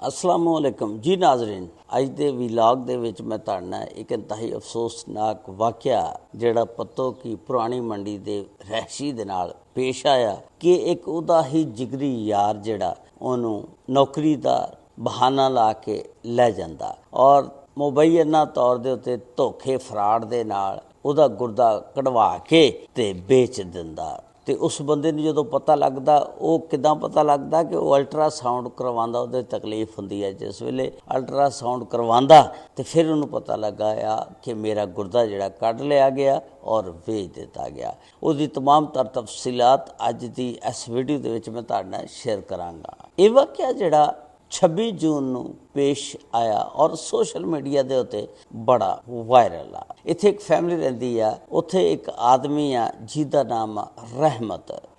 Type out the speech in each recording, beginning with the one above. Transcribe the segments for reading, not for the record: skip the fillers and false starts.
अस्सलामुअलैकुम जी नाजरीन, अज के व्लॉग दे विच मैं तुहाडे नाल एक इंतहाई अफसोसनाक वाक़या जिहड़ा पत्तो की पुरानी मंडी दे रहशी दे नाल पेश आया कि एक उहदा ही जिगरी यार जिहड़ा उहनूं नौकरी दा बहाना ला के लै जांदा और मुबैना तौर दे उत्ते धोखे फराड दे नाल उहदा गुर्दा कढवा के ते बेच दिंदा। तो उस बंदे नूं जदों पता लगदा, वो किदां पता लगदा कि वो अल्ट्रासाउंड करवांदा, उहदे तकलीफ हुंदी है। जिस वेले अल्ट्रासाउंड करवांदा तो फिर उन्होंने पता लगा कि मेरा गुर्दा जिहड़ा कढ लिया गया और बेच दिता गया। उसकी तमाम तर तफसीलात अज की इस वीडियो दे विच मैं तुहाडे नाल शेयर करांगा। ये वाक़या जिहड़ा 26 जून नूं पेश आया और सोशल मीडिया के उत्ते बड़ा वायरल आ। इत्थे एक फैमिली रहिंदी आ, उत्थे एक आदमी आ जिहदा नाम आ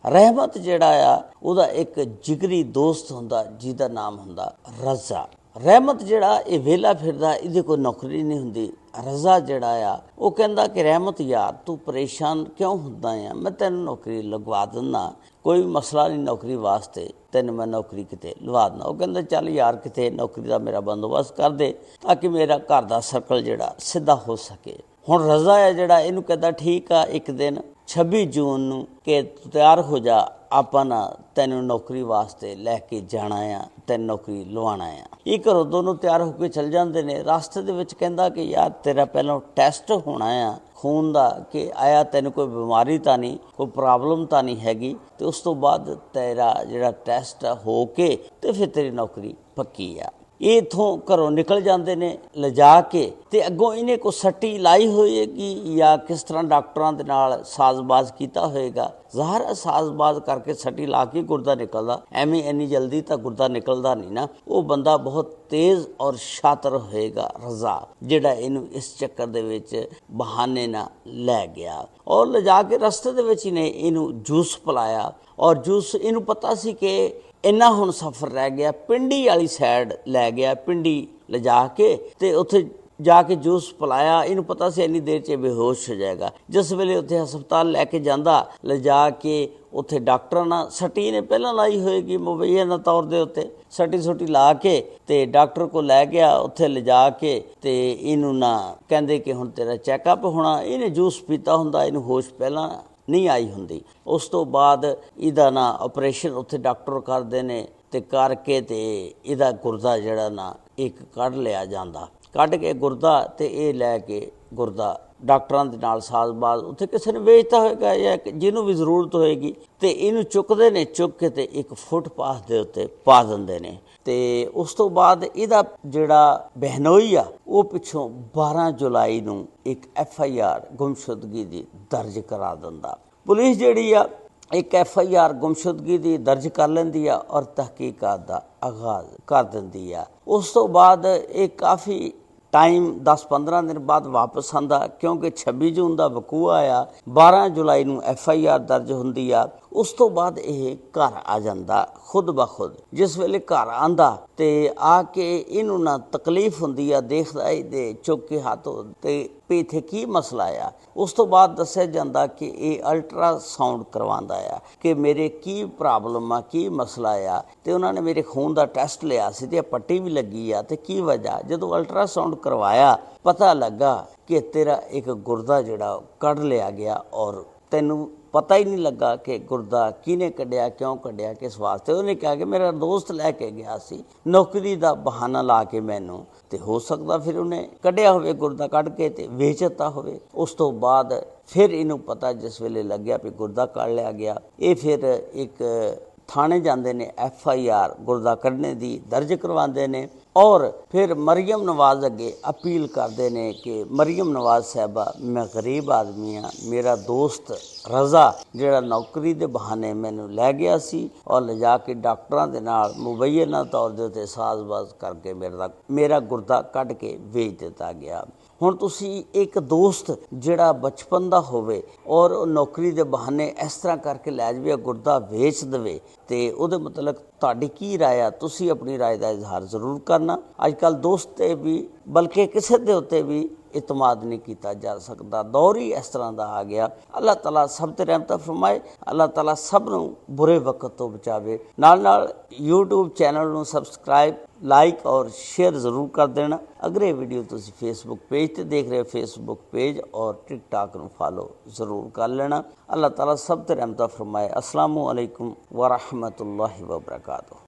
रहमत जिहड़ा आ उहदा एक जिगरी दोस्त हुंदा जिहदा नाम हुंदा रज़ा। रहमत जिहड़ा ये वेला फिरदा, इहदी कोई नौकरी नहीं हुंदी। रज़ा जिहड़ा आ वो कहंदा कि रहमत यार तू परेशान क्यों हुंदा आ, मैं तैनूं नौकरी लगवा दिंदा, कोई मसला नहीं नौकरी वास्ते, तैनूं मैं नौकरी किते लवा दिंदा। वो कहंदा चल यार किते नौकरी का मेरा बंदोबस्त कर दे ताकि मेरा घर का सर्कल जिहड़ा सीधा हो सके। हुण रज़ा है जिहड़ा इहनूं कहंदा ठीक आ, एक दिन 26 जून नूं कि तैयार हो जा, आपां ना तैनूं नौकरी वास्ते लैके जाना आ, तैनूं नौकरी लवाना आ। ये घरों दोनों तैयार होकर चल जाते हैं। रास्ते दे विच कहंदा कि यार तेरा पहलों टैसट होना आ खून का कि आया तैनूं कोई बीमारी तो नहीं, कोई प्रॉब्लम तो नहीं हैगी, तो उस तो बाद तेरा जिहड़ा टैसट हो के ते फिर तेरी नौकरी पक्की आ। ये इत्थों घरों निकल जाते हैं लिजा के, ते अगों इन्हें को सट्टी लाई होएगी या किस तरह डॉक्टरों के नाल साजबाज किया होएगा। ज़ाहिर है साजबाज करके सट्टी ला के गुर्दा निकलदा, एवें इन्नी जल्दी तो गुर्दा निकलदा नहीं ना। वो बंदा बहुत तेज़ और शातर होएगा रज़ा, जिहड़ा इनू इस चक्कर दे विच बहाने ना लै गया और लिजा के रस्ते दे विच इन्हें इनू जूस पिलाया और जूस इनू पता सी कि इन्ना हुण सफ़र रह गया, पिंडी वाली साइड लै गया, पिंडी लिजा के ते उत्थे जाके जूस पिलाया। इनू पता से इन्नी देर च बेहोश हो जाएगा। जिस वेले उत्थे हस्पताल लैके जांदा, लिजा के उत्थे डॉक्टर ना सट्टी ने पहलां लाई होएगी मुबैना तौर दे उत्ते, सट्टी सुट्टी ला के ते डॉक्टर को लै गया, उत्थे लिजा के ते इनू ना कहंदे कि हुण तेरा चैकअप होना। इन्हें जूस पीता हुंदा, इनू होश पहलां नहीं आई हुंदी। उस तो बाद इहदा ना ऑपरेशन उत्थे डॉक्टर करदे ने ते करके ते इहदा गुर्दा जिहड़ा ना एक कढ लिया जांदा। कढ के गुर्दा ते ये लैके गुर्दा डॉक्टरां दे नाल साजबाज उत्थे किसी ने बेचता होएगा या जिन्हों भी जरूरत होएगी ते इनू चुकदे ने, चुक के ते एक फुटपाथ दे उत्ते पा दिंदे ने। ते उस तो बाद इहदा जिहड़ा बहनोई आ वो पिछों 12 जुलाई नूं एक FIR गुमशुदगी दी दर्ज करा दिंदा। पुलिस जिहड़ी आ एक FIR गुमशुदगी दी दर्ज कर लैंदी आ और तहकीकात दा आगाज़ कर दिंदी आ। उस तो बाद एक काफ़ी टाइम 10-15 दिन बाद वापस आंदा, क्योंकि 26 जून का वकूआ आ, 12 जुलाई नूं FIR दर्ज हुंदी आ। उस तो बाद ये घर आ जांदा खुद ब खुद। जिस वेले घर आंदा ते आके इनू ना तकलीफ हुंदी आ, देखदा दे चुक के हाथों ते भी इत्थे की मसला आ। उस तो बाद दस्सिया जांदा कि ये अल्ट्रासाउंड करवांदा आ कि मेरे की प्रॉब्लम आ, की मसला आ। ते उन्होंने मेरे खून का टैसट लिया सी ते पट्टी भी लगी आ, ते की वजह। जदों अल्ट्रासाउंड करवाया पता लगा कि तेरा एक गुर्दा जिहड़ा कढ लिया गया और तैनूं पता ही नहीं लगा कि गुर्दा किने कढ़िया, क्यों कढ़िया, किस वास्ते। उन्हें कहा कि मेरा दोस्त लैके गया सी नौकरी का बहाना ला के मैनू, तो हो सकता फिर उन्हें कढ़िया होवे गुर्दा कढ़ के ते वेचता होवे। उस तो बाद फिर इनू पता जिस वेले लग्या भी गुर्दा कढ़ लिया गया, ये फिर एक थाने जाते ने, FIR गुर्दा कढ़ने की दर्ज करवाते हैं और फिर मरियम नवाज अगे अपील करते हैं कि मरियम नवाज साहबा मैं गरीब आदमी हाँ, मेरा दोस्त रज़ा जिहड़ा नौकरी के बहाने मैनू लै गया सी और लिजा के डॉक्टरों के नाल मुबैना तौर दे उत्ते साजबाज करके मेरा गुर्दा कढ़ के बेच दिता गया। हुण तुसी एक दोस्त जिहड़ा बचपन दा होवे और नौकरी दे बहाने इस तरह करके लै जावे गुर्दा वेच देवे ते उहदे मतलब तुहाडी की राय आ? तुसी अपनी राय का इजहार जरूर करना। अजकल दोस्त भी बल्कि किसी दे उत्ते भी ਇਤਮਾਦ ਨਹੀਂ ਕੀਤਾ ਜਾ ਸਕਦਾ। ਦੌਰ ਹੀ ਇਸ ਤਰ੍ਹਾਂ ਦਾ ਆ ਗਿਆ। ਅੱਲਾਹ ਤਾਲਾ ਸਭ ਤੇ ਰਹਿਮਤ ਫਰਮਾਏ। ਅੱਲਾਹ ਤਾਲਾ ਸਭ ਨੂੰ ਬੁਰੇ ਵਕਤ ਤੋਂ ਬਚਾਵੇ। ਨਾਲ YouTube ਚੈਨਲ ਨੂੰ ਸਬਸਕ੍ਰਾइब, ਲਾइक और शेयर ज़रूर कर देना। अगर ये वीडियो तुसी फेसबुक पेज ते देख रहे हो, फेसबुक पेज और टिकटॉक ਨੂੰ फॉलो ज़रूर कर लेना। अल्लाह ताला सब ते रहमत फरमाए। अस्सलामु अलैकुम व रहमतुल्लाहि व बरकातुहू।